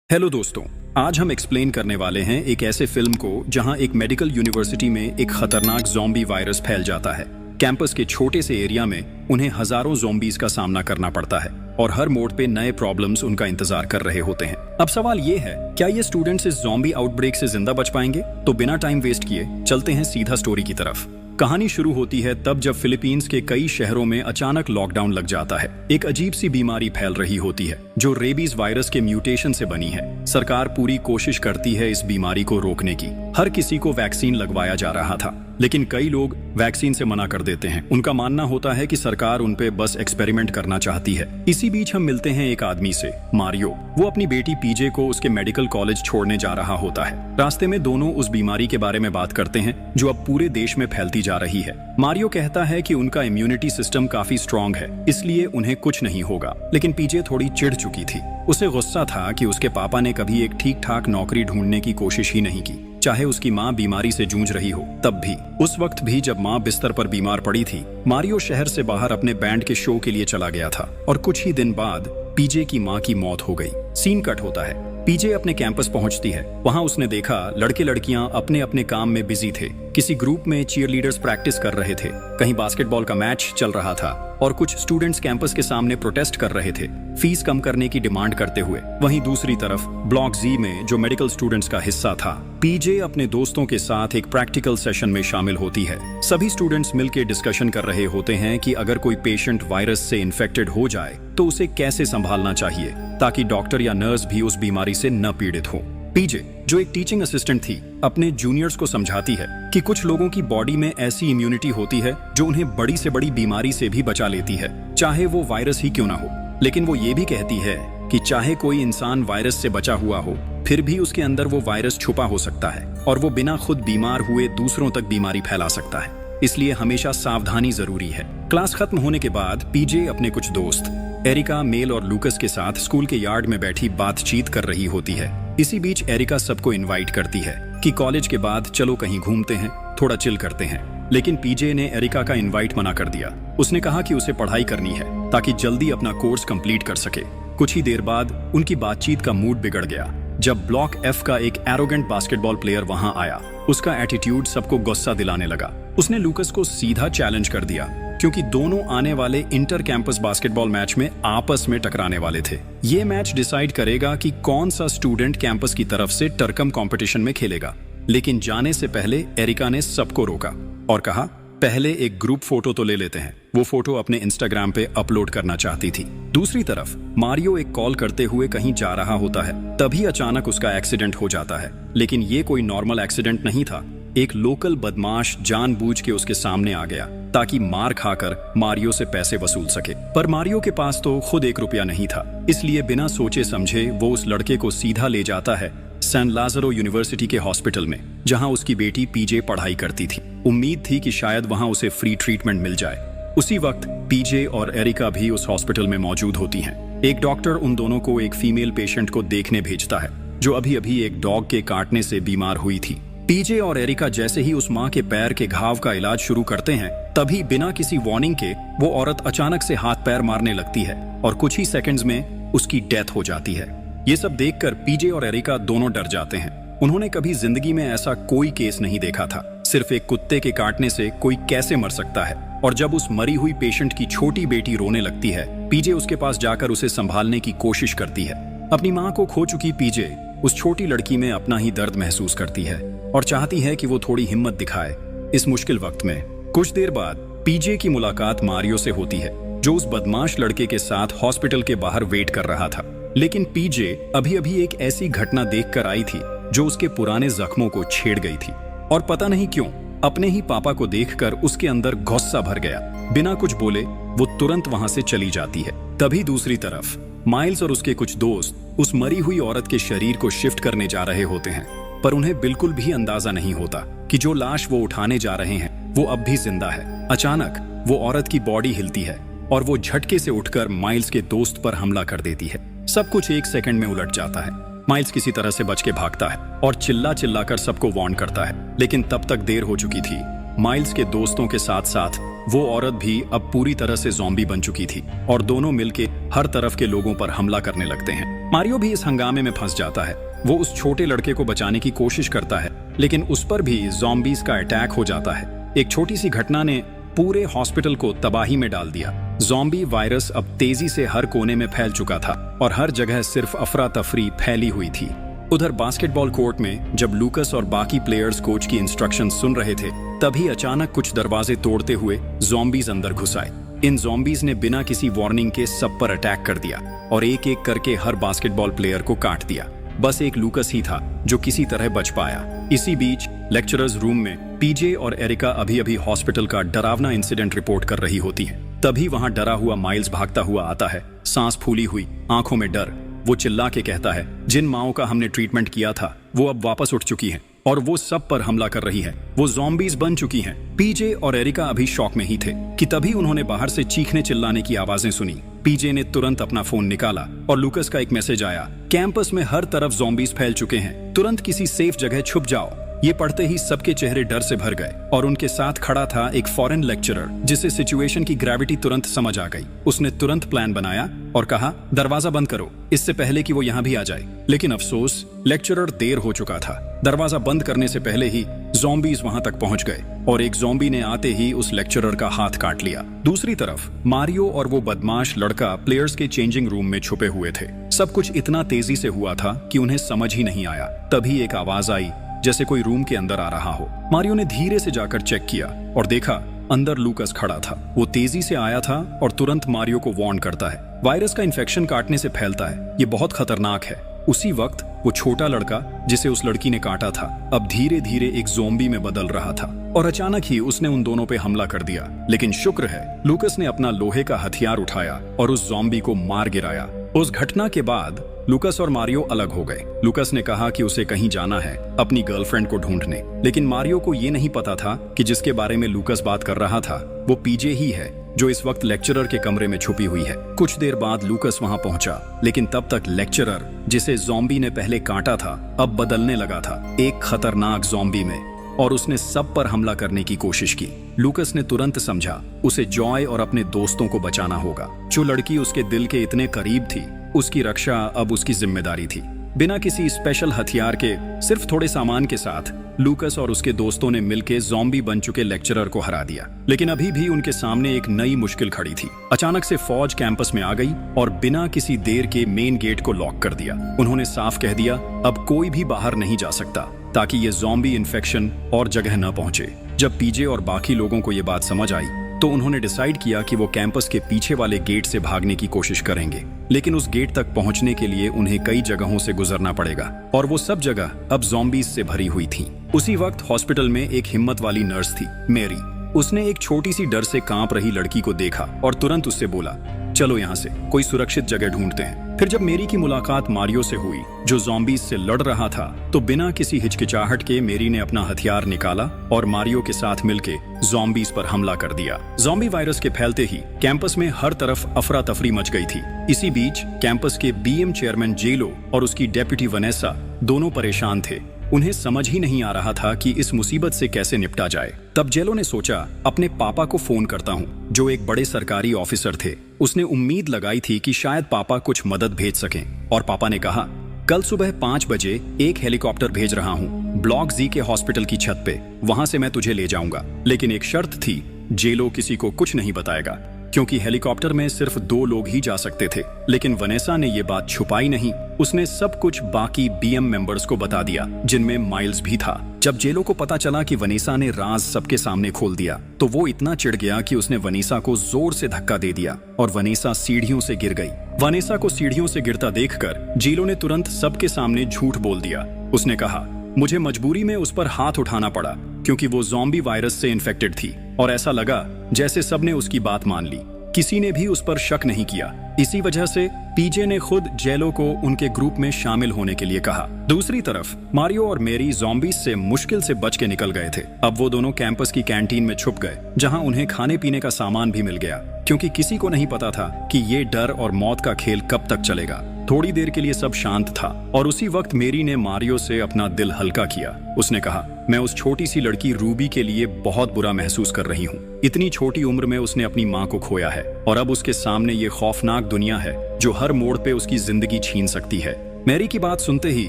Hello दोस्तों, आज हम एक्सप्लेन करने वाले हैं एक ऐसे फिल्म को जहां एक मेडिकल यूनिवर्सिटी में एक खतरनाक ज़ॉम्बी वायरस फैल जाता है। कैंपस के छोटे से एरिया में उन्हें हजारों ज़ॉम्बीज का सामना करना पड़ता है और हर मोड़ पे नए प्रॉब्लम्स उनका इंतजार कर रहे होते हैं। अब सवाल ये है, क्या ये स्टूडेंट्स इस ज़ॉम्बी आउटब्रेक से जिंदा बच पाएंगे? तो बिना टाइम वेस्ट किए चलते हैं सीधा स्टोरी की तरफ। कहानी शुरू होती है तब जब फिलीपींस के कई शहरों में अचानक लॉकडाउन लग जाता है। एक अजीब सी बीमारी फैल रही होती है जो रेबीज वायरस के म्यूटेशन से बनी है। सरकार पूरी कोशिश करती है इस बीमारी को रोकने की। हर किसी को वैक्सीन लगवाया जा रहा था, लेकिन कई लोग वैक्सीन से मना कर देते हैं। उनका मानना होता है कि सरकार उन पे बस एक्सपेरिमेंट करना चाहती है। इसी बीच हम मिलते हैं एक आदमी से, मारियो। वो अपनी बेटी पीजे को उसके मेडिकल कॉलेज छोड़ने जा रहा होता है। रास्ते में दोनों उस बीमारी के बारे में बात करते हैं जो अब पूरे देश में फैलती जा रही है। मारियो कहता है कि उनका इम्यूनिटी सिस्टम काफी स्ट्रांग है, इसलिए उन्हें कुछ नहीं होगा। लेकिन पीजे थोड़ी चिढ़ चुकी थी। उसे गुस्सा था कि उसके पापा ने कभी एक ठीक ठाक नौकरी ढूंढने की कोशिश ही नहीं की, चाहे उसकी माँ बीमारी से जूझ रही हो तब भी। उस वक्त भी जब माँ बिस्तर पर बीमार पड़ी थी, मारियो शहर से बाहर अपने बैंड के शो के लिए चला गया था और कुछ ही दिन बाद पीजे की माँ की मौत हो गई। सीन कट होता है। पीजे अपने कैंपस पहुंचती है। वहां उसने देखा लड़के लड़कियां अपने अपने काम में बिजी थे। किसी ग्रुप में चीयरलीडर्स प्रैक्टिस कर रहे थे, कहीं बास्केटबॉल का मैच चल रहा था और कुछ स्टूडेंट्स कैंपस के सामने प्रोटेस्ट कर रहे थे, फीस कम करने की डिमांड करते हुए। वहीं दूसरी तरफ ब्लॉक जी में, जो मेडिकल स्टूडेंट्स का हिस्सा था, पीजे अपने दोस्तों के साथ एक प्रैक्टिकल सेशन में शामिल होती है। सभी स्टूडेंट्स मिलकर डिस्कशन कर रहे होते हैं कि अगर कोई पेशेंट वायरस से इन्फेक्टेड हो जाए तो उसे कैसे संभालना चाहिए ताकि डॉक्टर या नर्स भी उस बीमारी से न पीड़ित हो। पीजे, जो एक टीचिंग असिस्टेंट थी, अपने जूनियर्स को समझाती है कि कुछ लोगों की बॉडी में ऐसी इम्यूनिटी होती है जो उन्हें बड़ी से बड़ी बीमारी से भी बचा लेती है, चाहे वो वायरस ही क्यों ना हो। लेकिन वो ये भी कहती है कि चाहे कोई इंसान वायरस से बचा हुआ हो, फिर भी उसके अंदर वो वायरस छुपा हो सकता है और वो बिना खुद बीमार हुए दूसरों तक बीमारी फैला सकता है। इसलिए हमेशा सावधानी जरूरी है। क्लास खत्म होने के बाद पीजे अपने कुछ दोस्त एरिका, मेल और लूकस के साथ स्कूल के यार्ड में बैठी बातचीत कर रही होती है। इसी बीच एरिका सबको इनवाइट करती है कि कॉलेज के बाद चलो कहीं घूमते हैं, थोड़ा चिल करते हैं। लेकिन पीजे ने एरिका का इनवाइट मना कर दिया। उसने कहा कि उसे पढ़ाई करनी है ताकि जल्दी अपना कोर्स कंप्लीट कर सके। कुछ ही देर बाद उनकी बातचीत का मूड बिगड़ गया जब ब्लॉक एफ का एक एरोगेंट बास्केटबॉल प्लेयर वहां आया। उसका एटीट्यूड सबको गुस्सा दिलाने लगा। उसने लूकस को सीधा चैलेंज कर दिया क्योंकि दोनों आने वाले इंटर कैंपस बास्केटबॉल मैच में आपस में टकराने वाले थे। ये मैच डिसाइड करेगा कि कौन सा स्टूडेंट कैंपस की तरफ से टरकम कंपटीशन में खेलेगा। लेकिन जाने से पहले एरिका ने सबको रोका और कहा, पहले एक ग्रुप फोटो तो ले लेते हैं। वो फोटो अपने इंस्टाग्राम पे अपलोड करना चाहती थी। दूसरी तरफ मारियो एक कॉल करते हुए कहीं जा रहा होता है। तभी अचानक उसका एक्सीडेंट हो जाता है। लेकिन ये कोई नॉर्मल एक्सीडेंट नहीं था। एक लोकल बदमाश जानबूझ के उसके सामने आ गया ताकि मार खाकर मारियो से पैसे वसूल सके। पर मारियो के पास तो खुद एक रुपया नहीं था, इसलिए बिना सोचे समझे वो उस लड़के को सीधा ले जाता है सैन लाज़ारो यूनिवर्सिटी के हॉस्पिटल में, जहां उसकी बेटी पीजे पढ़ाई करती थी। उम्मीद थी कि शायद वहां उसे फ्री ट्रीटमेंट मिल जाए। उसी वक्त पीजे और एरिका भी उस हॉस्पिटल में मौजूद होती हैं। एक डॉक्टर उन दोनों को एक फीमेल पेशेंट को देखने भेजता है जो अभी अभी एक डॉग के काटने से बीमार हुई थी। पीजे और एरिका जैसे ही उस माँ के पैर के घाव का इलाज शुरू करते हैं, तभी बिना किसी वार्निंग के वो औरत अचानक से हाथ पैर मारने लगती है और कुछ ही सेकंड्स में उसकी डेथ हो जाती है। ये सब देखकर पीजे और एरिका दोनों डर जाते हैं। उन्होंने कभी जिंदगी में ऐसा कोई केस नहीं देखा था। सिर्फ एक कुत्ते के काटने से कोई कैसे मर सकता है। और जब उस मरी हुई पेशेंट की छोटी बेटी रोने लगती है, पीजे उसके पास जाकर उसे संभालने की कोशिश करती है। अपनी माँ को खो चुकी पीजे उस छोटी लड़की में अपना ही दर्द महसूस करती है और चाहती है कि वो थोड़ी हिम्मत दिखाए इस मुश्किल वक्त में। कुछ देर बाद पीजे की मुलाकात मारियो से होती है, जो उस बदमाश लड़के के साथ हॉस्पिटल के बाहर वेट कर रहा था। लेकिन पीजे अभी अभी एक ऐसी घटना देखकर आई थी जो उसके पुराने जख्मों को छेड़ गई थी और पता नहीं क्यों अपने ही पापा को देखकर उसके अंदर गुस्सा भर गया। बिना कुछ बोले वो तुरंत वहां से चली जाती है। तभी दूसरी तरफ माइल्स और उसके कुछ दोस्त उस मरी हुई औरत के शरीर को शिफ्ट करने जा रहे होते हैं, पर उन्हें बिल्कुल भी अंदाजा नहीं होता कि जो लाश वो उठाने जा रहे हैं वो अब भी जिंदा है। अचानक वो औरत की बॉडी हिलती है और वो झटके से उठकर माइल्स के दोस्त पर हमला कर देती है। सब कुछ एक सेकंड में उलट जाता है। माइल्स किसी तरह से बच के भागता है और चिल्ला चिल्लाकर सबको वार्न करता है, लेकिन तब तक देर हो चुकी थी। माइल्स के दोस्तों के साथ साथ वो औरत भी अब पूरी तरह से ज़ॉम्बी बन चुकी थी और दोनों मिलके हर तरफ के लोगों पर हमला करने लगते हैं। मारियो भी इस हंगामे में फंस जाता है। वो उस छोटे लड़के को बचाने की कोशिश करता है, लेकिन उस पर भी ज़ॉम्बीज का अटैक हो जाता है। एक छोटी सी घटना ने पूरे हॉस्पिटल को तबाही में डाल दिया। ज़ॉम्बी वायरस अब तेजी से हर कोने में फैल चुका था और हर जगह सिर्फ अफरा तफरी फैली हुई थी। उधर बास्केटबॉल कोर्ट में जब लूकस और बाकी प्लेयर्स कोच की इंस्ट्रक्शन सुन रहे थे, तभी अचानक कुछ दरवाजे तोड़ते हुए ज़ॉम्बीज अंदर घुस आए। इन ज़ॉम्बीज ने बिना किसी वार्निंग के सब पर अटैक कर दिया और एक एक करके हर बास्केटबॉल प्लेयर को काट दिया। बस एक लूकस ही था जो किसी तरह बच पाया। इसी बीच लेक्चरर्स रूम में पीजे और एरिका अभी अभी हॉस्पिटल का डरावना इंसिडेंट रिपोर्ट कर रही होती है। तभी वहां डरा हुआ माइल्स भागता हुआ आता है, सांस फूली हुई, आंखों में डर। वो चिल्ला के कहता है, जिन माओं का हमने ट्रीटमेंट किया था वो अब वापस उठ चुकी हैं और वो सब पर हमला कर रही है। वो ज़ॉम्बीज बन चुकी हैं। पीजे और एरिका अभी शॉक में ही थे कि तभी उन्होंने बाहर से चीखने चिल्लाने की आवाजें सुनी। पीजे ने तुरंत अपना फोन निकाला और लूकस का एक मैसेज आया, कैंपस में हर तरफ ज़ॉम्बीज फैल चुके हैं, तुरंत किसी सेफ जगह छुप जाओ। ये पढ़ते ही सबके चेहरे डर से भर गए और उनके साथ खड़ा था एक फॉरेन लेक्चरर जिसे सिचुएशन की ग्रेविटी तुरंत समझ आ गई। उसने तुरंत प्लान बनाया और कहा, दरवाजा बंद करो इससे पहले कि वो यहाँ भी आ जाए। लेकिन अफसोस, लेक्चरर देर हो चुका था। दरवाजा बंद करने से पहले ही ज़ॉम्बीज वहां तक पहुंच गए और एक ज़ॉम्बी ने आते ही उस लेक्चरर का हाथ काट लिया। दूसरी तरफ मारियो और वो बदमाश लड़का प्लेयर्स के चेंजिंग रूम में छुपे हुए थे। सब कुछ इतना तेजी से हुआ था कि उन्हें समझ ही नहीं आया। तभी एक आवाज आई जैसे कोई रूम के अंदर आ रहा हो। मारियो ने धीरे से जाकर चेक किया और देखा अंदर लूकस खड़ा था। वो तेजी से आया था और तुरंत मारियो को वार्न करता है, वायरस का इन्फेक्शन काटने से फैलता है, ये बहुत खतरनाक है। उसी वक्त वो छोटा लड़का जिसे उस लड़की ने काटा था अब धीरे धीरे एक ज़ॉम्बी में बदल रहा था और अचानक ही उसने उन दोनों पे हमला कर दिया। लेकिन शुक्र है लूकस ने अपना लोहे का हथियार उठाया और उस ज़ॉम्बी को मार गिराया। उस घटना के बाद लूकस और मारियो अलग हो गए। लूकस ने कहा कि उसे कहीं जाना है अपनी गर्लफ्रेंड को ढूंढने, लेकिन मारियो को ये नहीं पता था कि जिसके बारे में लूकस बात कर रहा था वो पीजे ही है जो इस वक्त लेक्चरर के कमरे में छुपी हुई है। कुछ देर बाद लूकस वहां पहुंचा, लेकिन तब तक लेक्चरर जिसे ज़ॉम्बी ने पहले काटा था अब बदलने लगा था एक खतरनाक ज़ॉम्बी में और उसने सब पर हमला करने की कोशिश की। लूकस ने तुरंत समझा उसे जॉय और अपने दोस्तों को बचाना होगा। जो लड़की उसके दिल के इतने करीब थी, उसकी रक्षा अब उसकी जिम्मेदारी थी। बिना किसी स्पेशल हथियार के सिर्फ थोड़े सामान के साथ लूकस और उसके दोस्तों ने मिलकर ज़ॉम्बी बन चुके लेक्चरर को हरा दिया। लेकिन अभी भी उनके सामने एक नई मुश्किल खड़ी थी। अचानक से फौज कैंपस में आ गई और बिना किसी देर के मेन गेट को लॉक कर दिया। उन्होंने साफ कह दिया अब कोई भी बाहर नहीं जा सकता ताकि ये ज़ॉम्बी इन्फेक्शन और जगह न पहुंचे। जब पीजे और बाकी लोगों को ये बात समझ आई तो उन्होंने डिसाइड किया कि वो कैंपस के पीछे वाले गेट से भागने की कोशिश करेंगे, लेकिन उस गेट तक पहुंचने के लिए उन्हें कई जगहों से गुजरना पड़ेगा और वो सब जगह अब ज़ॉम्बीज से भरी हुई थी। उसी वक्त हॉस्पिटल में एक हिम्मत वाली नर्स थी, मेरी। उसने एक छोटी सी डर से कांप रही लड़की को देखा और तुरंत उससे बोला, चलो यहाँ से कोई सुरक्षित जगह ढूंढते हैं। फिर जब मेरी की मुलाकात मारियो से हुई जो ज़ॉम्बीज से लड़ रहा था, तो बिना किसी हिचकिचाहट के मेरी ने अपना हथियार निकाला और मारियो के साथ मिलके ज़ॉम्बीज पर हमला कर दिया। ज़ॉम्बी वायरस के फैलते ही कैंपस में हर तरफ अफरा तफरी मच गई थी। इसी बीच कैंपस के बीएम चेयरमैन जेलो और उसकी डेप्यूटी वनेसा दोनों परेशान थे। उन्हें समझ ही नहीं आ रहा था कि इस मुसीबत से कैसे निपटा जाए। तब जेलो ने सोचा अपने पापा को फोन करता हूँ, जो एक बड़े सरकारी ऑफिसर थे। उसने उम्मीद लगाई थी कि शायद पापा कुछ मदद भेज सकें और पापा ने कहा, कल सुबह 5 बजे एक हेलीकॉप्टर भेज रहा हूँ ब्लॉक जी के हॉस्पिटल की छत पे, वहां से मैं तुझे ले जाऊंगा। लेकिन एक शर्त थी, जेलो किसी को कुछ नहीं बताएगा क्योंकि हेलीकॉप्टर में सिर्फ 2 लोग ही जा सकते थे। लेकिन वनेसा ने ये बात छुपाई नहीं, उसने सब कुछ बाकी बीएम मेंबर्स को बता दिया जिनमें माइल्स भी था। जब जेलो को पता चला कि वनेसा ने राज सबके सामने खोल दिया तो वो इतना चिढ़ गया कि उसने वनेसा को जोर से धक्का दे दिया और वनेसा सीढ़ियों से गिर गई। वनेसा को सीढ़ियों से गिरता देखकर जेलो ने तुरंत सबके सामने झूठ बोल दिया। उसने कहा, मुझे मजबूरी में उस पर हाथ उठाना पड़ा क्योंकि वो ज़ॉम्बी वायरस से इन्फेक्टेड थी और ऐसा लगा जैसे सबने उसकी बात मान ली। किसी ने भी उस पर शक नहीं किया। इसी वजह से पीजे ने खुद जेलो को उनके ग्रुप में शामिल होने के लिए कहा। दूसरी तरफ मारियो और मेरी ज़ॉम्बीज से मुश्किल से बच के निकल गए थे। अब वो दोनों कैंपस की कैंटीन में छुप गए जहां उन्हें खाने पीने का सामान भी मिल गया, क्योंकि किसी को नहीं पता था कि ये डर और मौत का खेल कब तक चलेगा। थोड़ी देर के लिए सब शांत था और उसी वक्त मेरी ने मारियो से अपना दिल हल्का किया। उसने कहा, मैं उस छोटी सी लड़की रूबी के लिए बहुत बुरा महसूस कर रही हूँ। इतनी छोटी उम्र में उसने अपनी माँ को खोया है और अब उसके सामने ये खौफनाक दुनिया है जो हर मोड़ पे उसकी जिंदगी छीन सकती है। मैरी की बात सुनते ही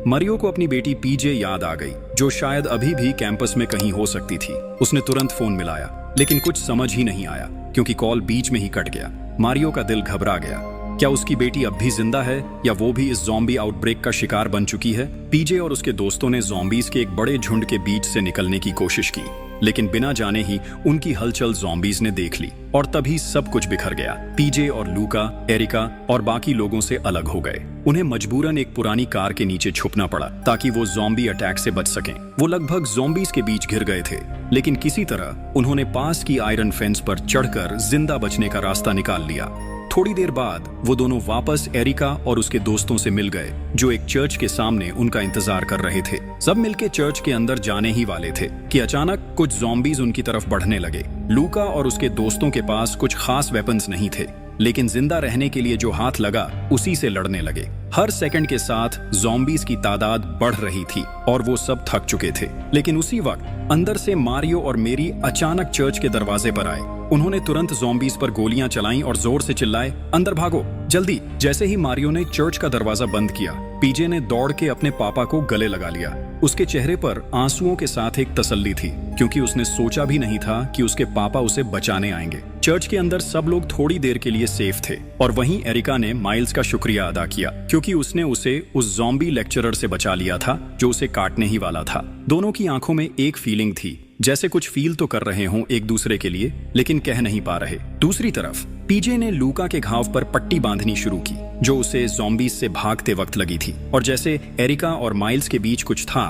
मरियो को अपनी बेटी पीजे याद आ गई, जो शायद अभी भी कैंपस में कहीं हो सकती थी। उसने तुरंत फोन मिलाया, लेकिन कुछ समझ ही नहीं आया क्योंकि कॉल बीच में ही कट गया। मारियो का दिल घबरा गया। क्या उसकी बेटी अब भी जिंदा है या वो भी इस ज़ॉम्बी आउटब्रेक का शिकार बन चुकी है? पीजे और उसके दोस्तों ने ज़ॉम्बीज के एक बड़े झुंड के बीच से निकलने की कोशिश की, लेकिन बिना जाने ही उनकी हलचल ज़ॉम्बीज ने देख ली और तभी सब कुछ बिखर गया। पीजे और लूका, एरिका और बाकी लोगों से अलग हो गए। उन्हें मजबूरन एक पुरानी कार के नीचे छुपना पड़ा ताकि वो ज़ॉम्बी अटैक से बच सकें। वो लगभग ज़ॉम्बीज के बीच घिर गए थे, लेकिन किसी तरह उन्होंने पास की आयरन फेंस पर चढ़कर जिंदा बचने का रास्ता निकाल लिया। थोड़ी देर बाद वो दोनों वापस एरिका और उसके दोस्तों से मिल गए, जो एक चर्च के सामने उनका इंतजार कर रहे थे। सब मिलके चर्च के अंदर जाने ही वाले थे कि अचानक कुछ ज़ॉम्बीज उनकी तरफ बढ़ने लगे। लूका और उसके दोस्तों के पास कुछ खास वेपन्स नहीं थे, लेकिन जिंदा रहने के लिए जो हाथ लगा उसी से लड़ने लगे। हर सेकंड के साथ ज़ॉम्बीज की तादाद बढ़ रही थी और वो सब थक चुके थे। लेकिन उसी वक्त अंदर से मारियो और मेरी अचानक चर्च के दरवाजे पर आए। उन्होंने तुरंत ज़ॉम्बीज पर गोलियां चलाईं और जोर से चिल्लाए, अंदर भागो जल्दी। जैसे ही मारियो ने चर्च का दरवाजा बंद किया, पीजे ने दौड़ के अपने पापा को गले लगा लिया। उसके चेहरे पर आंसुओं के साथ एक तसल्ली थी, क्योंकि उसने सोचा भी नहीं था कि उसके पापा उसे बचाने आएंगे। चर्च के अंदर सब लोग थोड़ी देर के लिए सेफ थे और वहीं एरिका ने माइल्स का शुक्रिया अदा किया, क्योंकि उसने उसे उस ज़ॉम्बी लेक्चरर से बचा लिया था जो उसे काटने ही वाला था। दोनों की आंखों में एक फीलिंग थी, जैसे कुछ फील तो कर रहे हों एक दूसरे के लिए, लेकिन कह नहीं पा रहे। दूसरी तरफ पीजे ने लूका के घाव पर पट्टी बांधनी शुरू की, जो उसे ज़ॉम्बीज से भागते वक्त लगी थी। और जैसे एरिका और माइल्स के बीच कुछ था,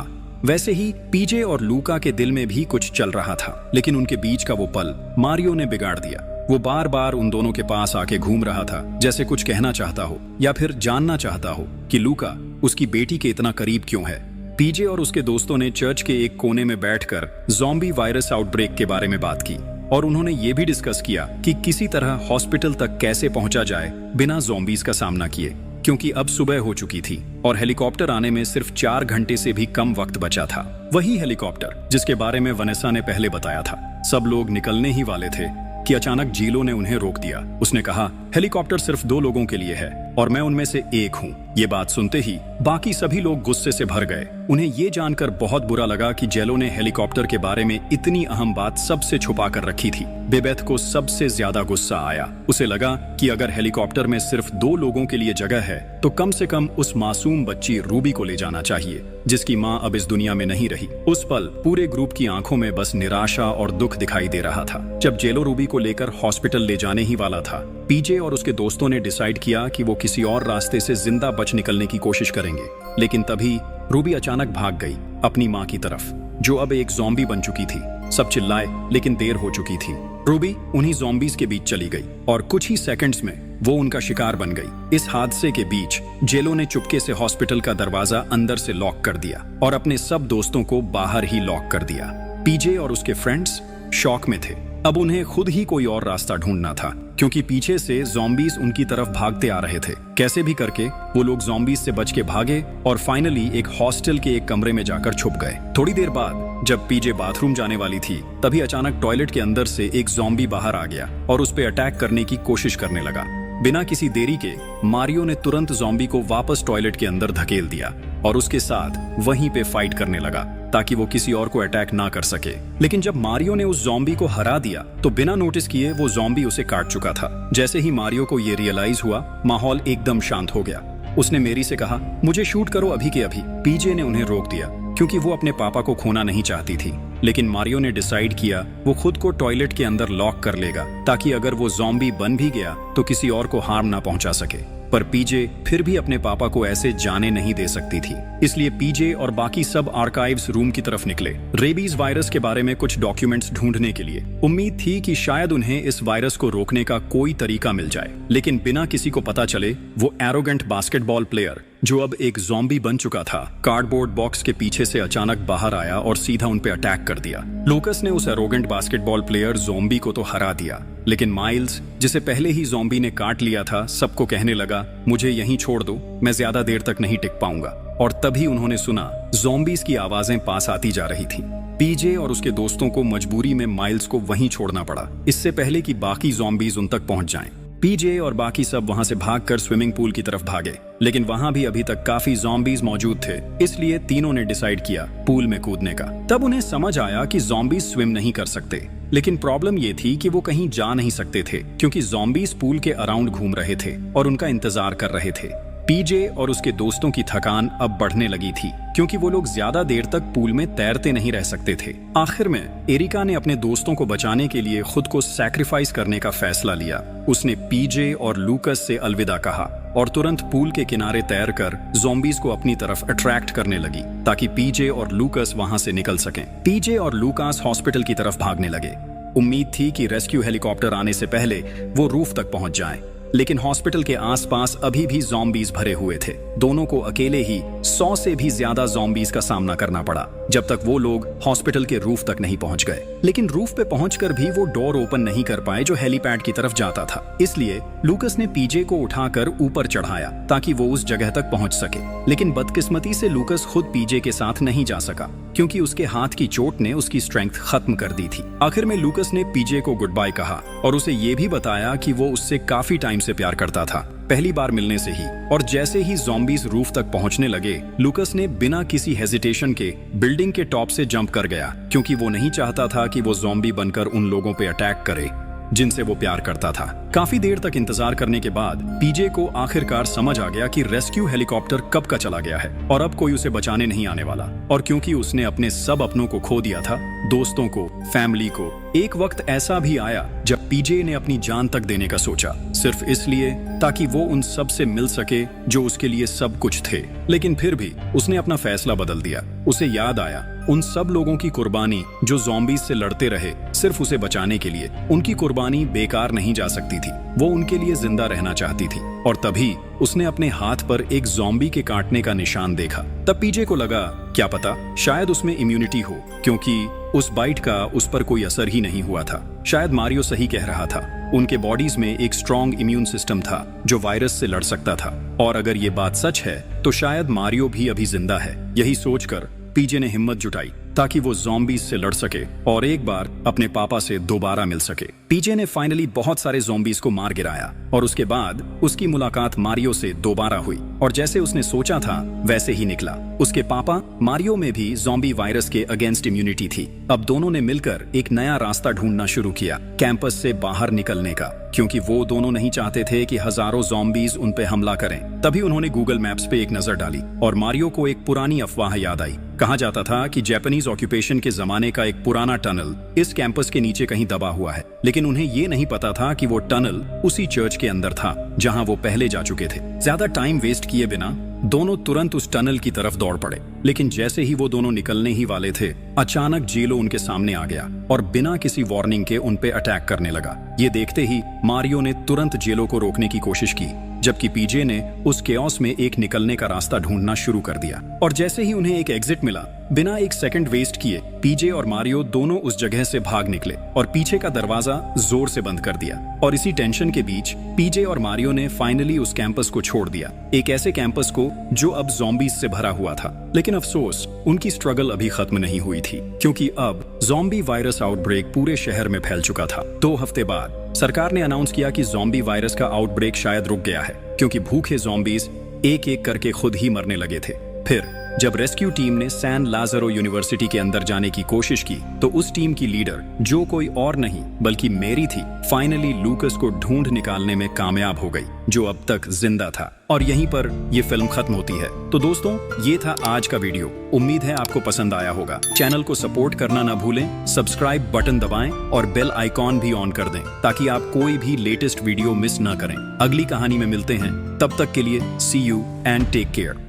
वैसे ही पीजे और लूका के दिल में भी कुछ चल रहा था। लेकिन उनके बीच का वो पल मारियो ने बिगाड़ दिया। वो बार बार उन दोनों के पास आके घूम रहा था, जैसे कुछ कहना चाहता हो या फिर जानना चाहता हो कि लूका उसकी बेटी के इतना करीब क्यों है। पीजे और उसके दोस्तों ने चर्च के एक कोने में बैठकर ज़ॉम्बी वायरस आउटब्रेक के बारे में बात की और उन्होंने ये भी डिस्कस किया कि किसी तरह हॉस्पिटल तक कैसे पहुंचा जाए बिना ज़ॉम्बीज का सामना किए, क्योंकि अब सुबह हो चुकी थी और हेलीकॉप्टर आने में सिर्फ 4 घंटे से भी कम वक्त बचा था। वही हेलीकॉप्टर जिसके बारे में वनेसा ने पहले बताया था। सब लोग निकलने ही वाले थे कि अचानक जीलो ने उन्हें रोक दिया। उसने कहा, हेलीकॉप्टर सिर्फ 2 लोगों के लिए है और मैं उनमें से एक हूँ। ये बात सुनते ही बाकी सभी लोग गुस्से से भर गए। उन्हें ये जानकर बहुत बुरा लगा कि जेलो ने हेलीकॉप्टर के बारे में इतनी अहम बात सबसे छुपा कर रखी थी। बेबेथ को सबसे ज्यादा गुस्सा आया। उसे लगा कि अगर हेलीकॉप्टर में सिर्फ 2 लोगों के लिए जगह है तो कम से कम उस मासूम बच्ची रूबी को ले जाना चाहिए, जिसकी माँ अब इस दुनिया में नहीं रही। उस पल पूरे ग्रुप की आंखों में बस निराशा और दुख दिखाई दे रहा था। जब जेलो रूबी को लेकर हॉस्पिटल ले जाने ही वाला था, पीजे और उसके दोस्तों ने डिसाइड किया कि वो किसी और रास्ते से जिंदा बच निकलने की कोशिश करेंगे। लेकिन तभी रूबी अचानक भाग गई अपनी माँ की तरफ, जो अब एक ज़ॉम्बी बन चुकी थी। सब चिल्लाए, लेकिन देर हो चुकी थी। रूबी उन्हीं ज़ॉम्बीज के बीच चली गई और कुछ ही सेकंड्स में वो उनका शिकार बन गई। इस हादसे के बीच जेलो ने चुपके से हॉस्पिटल का दरवाजा अंदर से लॉक कर दिया और अपने सब दोस्तों को बाहर ही लॉक कर दिया। पीजे और उसके फ्रेंड्स शॉक में थे। अब उन्हें खुद ही कोई और रास्ता ढूंढना था, क्योंकि पीछे से ज़ॉम्बीज उनकी तरफ भागते आ रहे थे। कैसे भी करके वो लोग ज़ॉम्बीज से बच के भागे और फाइनली एक हॉस्टल के एक कमरे में जाकर छुप गए। थोड़ी देर बाद जब पीजे बाथरूम जाने वाली थी, तभी अचानक टॉयलेट के अंदर से एक ज़ॉम्बी बाहर आ गया और उस पर अटैक करने की कोशिश करने लगा। बिना किसी देरी के मारियो ने तुरंत ज़ॉम्बी को वापस टॉयलेट के अंदर धकेल दिया और उसके साथ वहीं पे फाइट करने लगा ताकि वो किसी और को अटैक ना कर सके। लेकिन जब मारियो ने उस ज़ॉम्बी को हरा दिया तो बिना नोटिस किए वो ज़ॉम्बी उसे काट चुका था। जैसे ही मारियो को ये रियलाइज हुआ, माहौल एकदम शांत हो गया। उसने मेरी से कहा, मुझे शूट करो अभी के अभी। पीजे ने उन्हें रोक दिया क्योंकि वो अपने पापा को खोना नहीं चाहती थी। लेकिन मारियो ने डिसाइड किया वो खुद को टॉयलेट के अंदर लॉक कर लेगा ताकि अगर वो ज़ॉम्बी बन भी गया तो किसी और को हार्म ना पहुंचा सके। पर पीजे फिर भी अपने पापा को ऐसे जाने नहीं दे सकती थी, इसलिए पीजे और बाकी सब आर्काइव्स रूम की तरफ निकले रेबीज वायरस के बारे में कुछ डॉक्यूमेंट्स ढूंढने के लिए। उम्मीद थी कि शायद उन्हें इस वायरस को रोकने का कोई तरीका मिल जाए, लेकिन बिना किसी को पता चले वो एरोगेंट बास्केटबॉल प्लेयर, जो अब एक ज़ॉम्बी बन चुका था, कार्डबोर्ड बॉक्स के पीछे से अचानक बाहर आया और सीधा उन पे अटैक कर दिया। लूकस ने उस एरोगेंट बास्केटबॉल प्लेयर ज़ॉम्बी को तो हरा दिया, लेकिन माइल्स, जिसे पहले ही ज़ॉम्बी ने काट लिया था, सबको कहने लगा, मुझे यहीं छोड़ दो, मैं ज्यादा देर तक नहीं टिक पाऊंगा। और तभी उन्होंने सुना ज़ॉम्बीज की आवाजें पास आती जा रही थीं। पीजे और उसके दोस्तों को मजबूरी में माइल्स को वहीं छोड़ना पड़ा, इससे पहले कि बाकी ज़ॉम्बीज उन तक पहुंच जाएं। पीजे और बाकी सब वहां से भागकर स्विमिंग पूल की तरफ भागे, लेकिन वहां भी अभी तक काफी ज़ॉम्बीज मौजूद थे, इसलिए तीनों ने डिसाइड किया पूल में कूदने का। तब उन्हें समझ आया कि ज़ॉम्बीज स्विम नहीं कर सकते, लेकिन प्रॉब्लम ये थी कि वो कहीं जा नहीं सकते थे क्योंकि ज़ॉम्बीज पूल के अराउंड घूम रहे थे और उनका इंतजार कर रहे थे। पीजे और उसके दोस्तों की थकान अब बढ़ने लगी थी क्योंकि वो लोग ज्यादा देर तक पूल में तैरते नहीं रह सकते थे। आखिर में एरिका ने अपने दोस्तों को बचाने के लिए खुद को सैक्रिफाइस करने का फैसला लिया। उसने पीजे और लूकस से अलविदा कहा और तुरंत पूल के किनारे तैरकर ज़ॉम्बीज को अपनी तरफ अट्रैक्ट करने लगी ताकि पीजे और लूकस वहां से निकल सकें। पीजे और लूकास हॉस्पिटल की तरफ भागने लगे। उम्मीद थी कि रेस्क्यू हेलीकॉप्टर आने से पहले वो रूफ तक पहुंच जाएं, लेकिन हॉस्पिटल के आसपास अभी भी ज़ॉम्बीज भरे हुए थे। दोनों को अकेले ही 100 से भी ज्यादा ज़ॉम्बीज का सामना करना पड़ा जब तक वो लोग हॉस्पिटल के रूफ तक नहीं पहुंच गए। लेकिन रूफ पे पहुंचकर भी वो डोर ओपन नहीं कर पाए जो हेलीपैड की तरफ जाता था। इसलिए लूकस ने पीजे को उठाकर ऊपर चढ़ाया ताकि वो उस जगह तक पहुंच सके। लेकिन बदकिस्मती से लूकस खुद पीजे के साथ नहीं जा सका क्योंकि उसके हाथ की चोट ने उसकी स्ट्रेंथ खत्म कर दी थी। आखिर में लूकस ने पीजे को गुड बाय कहा और उसे ये भी बताया कि वो उससे काफी टाइम से प्यार करता था, पहली बार मिलने से ही। और जैसे ही ज़ॉम्बीज रूफ तक पहुंचने लगे, लूकस ने बिना किसी हेजिटेशन के बिल्डिंग के टॉप से जंप कर गया क्योंकि वो नहीं चाहता था कि वो ज़ॉम्बी बनकर उन लोगों पे अटैक करे जिनसे वो प्यार करता था। काफी देर तक इंतजार करने के बाद पीजे को आखिरकार समझ आ गया कि रेस्क्यू हेलीकॉप्टर कब का चला गया है और अब कोई उसे बचाने नहीं आने वाला। और क्योंकि उसने अपने सब अपनों को खो दिया था, दोस्तों को, फैमिली को, एक वक्त ऐसा भी आया जब पीजे ने अपनी जान तक देने का सोचा, सिर्फ इसलिए ताकि वो उन सब से मिल सके जो उसके लिए सब कुछ थे। लेकिन फिर भी उसने अपना फैसला बदल दिया। उसे याद आया उन सब लोगों की कुर्बानी जो ज़ॉम्बीज से लड़ते रहे सिर्फ उसे बचाने के लिए। उनकी कुर्बानी बेकार नहीं जा सकती थी, वो उनके लिए जिंदा रहना चाहती थी। और तभी उसने अपने हाथ पर एक ज़ॉम्बी के काटने का निशान देखा। तब पीजे को लगा क्या पता शायद उसमें इम्यूनिटी हो, क्योंकि उस बाइट का उस पर कोई असर ही नहीं हुआ था। शायद मारियो सही कह रहा था, उनके बॉडीज में एक स्ट्रॉन्ग इम्यून सिस्टम था जो वायरस से लड़ सकता था। और अगर ये बात सच है तो शायद मारियो भी अभी जिंदा है। यही सोचकर पीजे ने हिम्मत जुटाई ताकि वो ज़ॉम्बीज से लड़ सके और एक बार अपने पापा से दोबारा मिल सके। पीजे ने फाइनली बहुत सारे ज़ॉम्बीज को मार गिराया और उसके बाद उसकी मुलाकात मारियो से दोबारा हुई और जैसे उसने सोचा था वैसे ही निकला। उसके पापा मारियो में भी ज़ॉम्बी वायरस के अगेंस्ट इम्यूनिटी थी। अब दोनों ने मिलकर एक नया रास्ता ढूंढना शुरू किया कैंपस से बाहर निकलने का, क्योंकि वो दोनों नहीं चाहते थे कि हजारों ज़ॉम्बीज उन पे हमला करें। तभी उन्होंने गूगल मैप्स पे एक नजर डाली और मारियो को एक पुरानी अफवाह याद आई। कहा जाता था कि जापानीज ऑक्यूपेशन के जमाने का एक पुराना टनल इस कैंपस के नीचे कहीं दबा हुआ है, लेकिन उन्हें ये नहीं पता था कि वो टनल उसी चर्च के अंदर था जहां वो पहले जा चुके थे। ज्यादा टाइम वेस्ट किए बिना दोनों तुरंत उस टनल की तरफ दौड़ पड़े, लेकिन जैसे ही वो दोनों निकलने ही वाले थे, अचानक जेलो उनके सामने आ गया और बिना किसी वार्निंग के उन पे अटैक करने लगा। ये देखते ही मारियो ने तुरंत जेलो को रोकने की कोशिश की, जबकि पीजे ने उस केओस में एक निकलने का रास्ता ढूंढना शुरू कर दिया। और जैसे ही उन्हें एक एग्जिट मिला, बिना एक सेकंड वेस्ट किए पीजे और मारियो दोनों उस जगह से भाग निकले और पीछे का दरवाजा जोर से बंद कर दिया। और इसी टेंशन के बीच पीजे और मारियो ने फाइनली उस कैंपस को छोड़ दिया, एक ऐसे कैंपस को जो अब ज़ॉम्बीज से भरा हुआ था। लेकिन अफसोस, उनकी स्ट्रगल अभी खत्म नहीं हुई थी, क्योंकि अब ज़ॉम्बी वायरस आउटब्रेक पूरे शहर में फैल चुका था। 2 हफ्ते बाद सरकार ने अनाउंस किया कि ज़ॉम्बी वायरस का आउटब्रेक शायद रुक गया है, क्योंकि भूखे ज़ॉम्बीज एक एक करके खुद ही मरने लगे थे। फिर जब रेस्क्यू टीम ने सैन लाज़ारो यूनिवर्सिटी के अंदर जाने की कोशिश की, तो उस टीम की लीडर, जो कोई और नहीं बल्कि मेरी थी, फाइनली लूकस को ढूंढ निकालने में कामयाब हो गई, जो अब तक जिंदा था। और यहीं पर ये फिल्म खत्म होती है। तो दोस्तों, ये था आज का वीडियो। उम्मीद है आपको पसंद आया होगा। चैनल को सपोर्ट करना ना भूलें, सब्सक्राइब बटन दबाएं और बेल आइकॉन भी ऑन कर दें ताकि आप कोई भी लेटेस्ट वीडियो मिस ना करें। अगली कहानी में मिलते हैं, तब तक के लिए सी यू एंड टेक केयर।